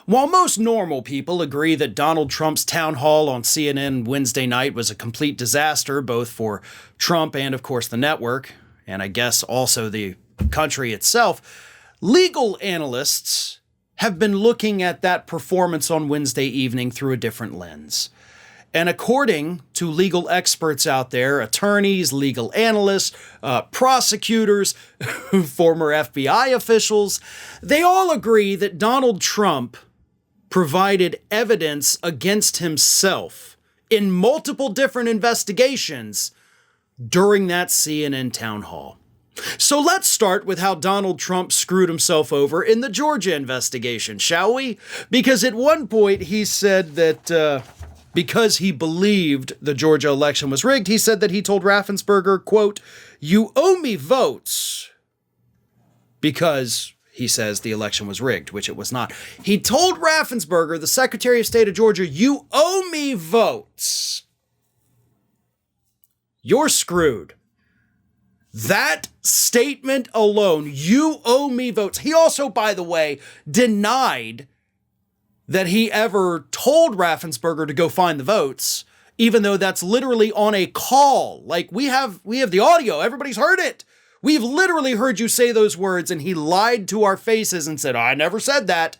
While most normal people agree that Donald Trump's town hall on CNN Wednesday night was a complete disaster, both for Trump and, of course, the network, and I guess also the country itself, legal analysts have been looking at that performance on Wednesday evening through a different lens. And according to legal experts out there, attorneys, legal analysts, prosecutors, former FBI officials, they all agree that Donald Trump provided evidence against himself in multiple different investigations during that CNN town hall. So let's start with how Donald Trump screwed himself over in the Georgia investigation, shall we? Because at one point he said that because he believed the Georgia election was rigged, he said that he told Raffensperger, quote, "You owe me votes," because he says the election was rigged, which it was not. He told Raffensperger, the Secretary of State of Georgia, "You owe me votes." You're screwed. That statement alone, "you owe me votes." He also, by the way, denied that he ever told Raffensperger to go find the votes, even though that's literally on a call. Like we have the audio. Everybody's heard it. We've literally heard you say those words, and he lied to our faces and said, "I never said that."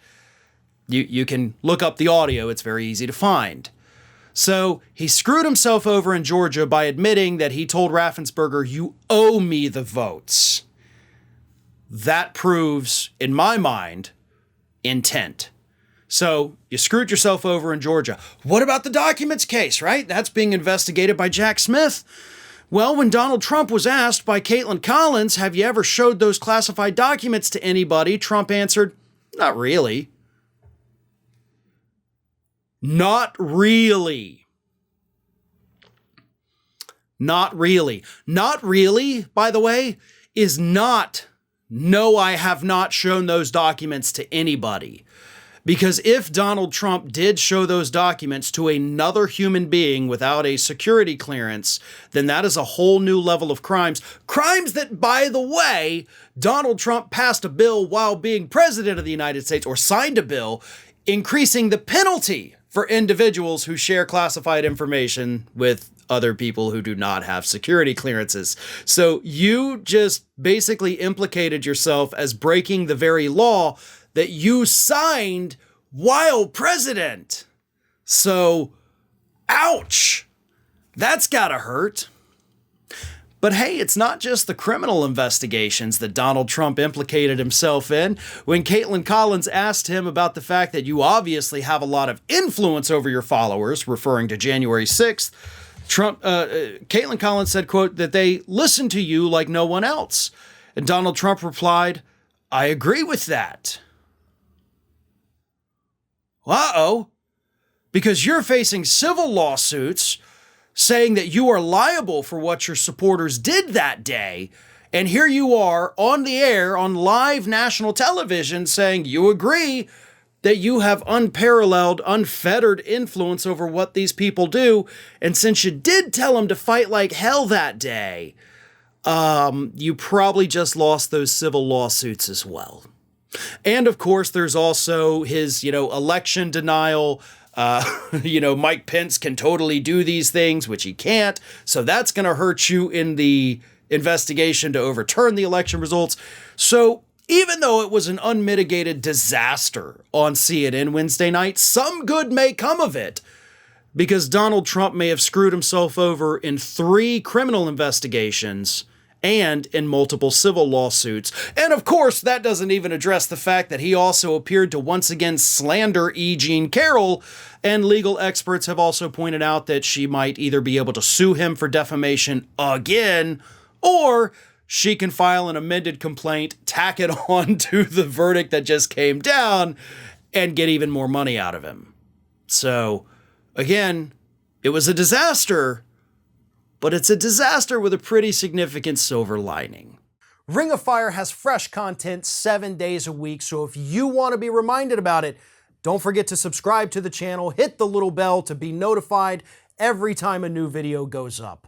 You can look up the audio. It's very easy to find. So he screwed himself over in Georgia by admitting that he told Raffensperger, "You owe me the votes." That proves, in my mind, intent. So you screwed yourself over in Georgia. What about the documents case, right? That's being investigated by Jack Smith. Well, when Donald Trump was asked by Caitlin Collins, "Have you ever showed those classified documents to anybody?" Trump answered, "Not really." Not really. Not really. Not really, by the way, is not, "No, I have not shown those documents to anybody." Because if Donald Trump did show those documents to another human being without a security clearance, then that is a whole new level of crimes. Crimes that, by the way, Donald Trump passed a bill while being president of the United States, or signed a bill increasing the penalty for individuals who share classified information with other people who do not have security clearances. So you just basically implicated yourself as breaking the very law that you signed while president. So, ouch, that's gotta hurt. But hey, it's not just the criminal investigations that Donald Trump implicated himself in. When Caitlin Collins asked him about the fact that you obviously have a lot of influence over your followers, referring to January 6th, Caitlin Collins said, quote, that they listen to you like no one else. And Donald Trump replied, "I agree with that." Uh-oh, because you're facing civil lawsuits saying that you are liable for what your supporters did that day. And here you are on the air on live national television saying you agree that you have unparalleled, unfettered influence over what these people do. And since you did tell them to fight like hell that day, you probably just lost those civil lawsuits as well. And of course, there's also his, election denial. Mike Pence can totally do these things, which he can't. So that's going to hurt you in the investigation to overturn the election results. So even though it was an unmitigated disaster on CNN Wednesday night, some good may come of it, because Donald Trump may have screwed himself over in 3 criminal investigations and in multiple civil lawsuits. And of course, that doesn't even address the fact that he also appeared to once again slander E. Jean Carroll, and legal experts have also pointed out that she might either be able to sue him for defamation again, or she can file an amended complaint, tack it on to the verdict that just came down, and get even more money out of him. So, again, it was a disaster, but it's a disaster with a pretty significant silver lining. Ring of Fire has fresh content 7 days a week, so if you want to be reminded about it, don't forget to subscribe to the channel, hit the little bell to be notified every time a new video goes up.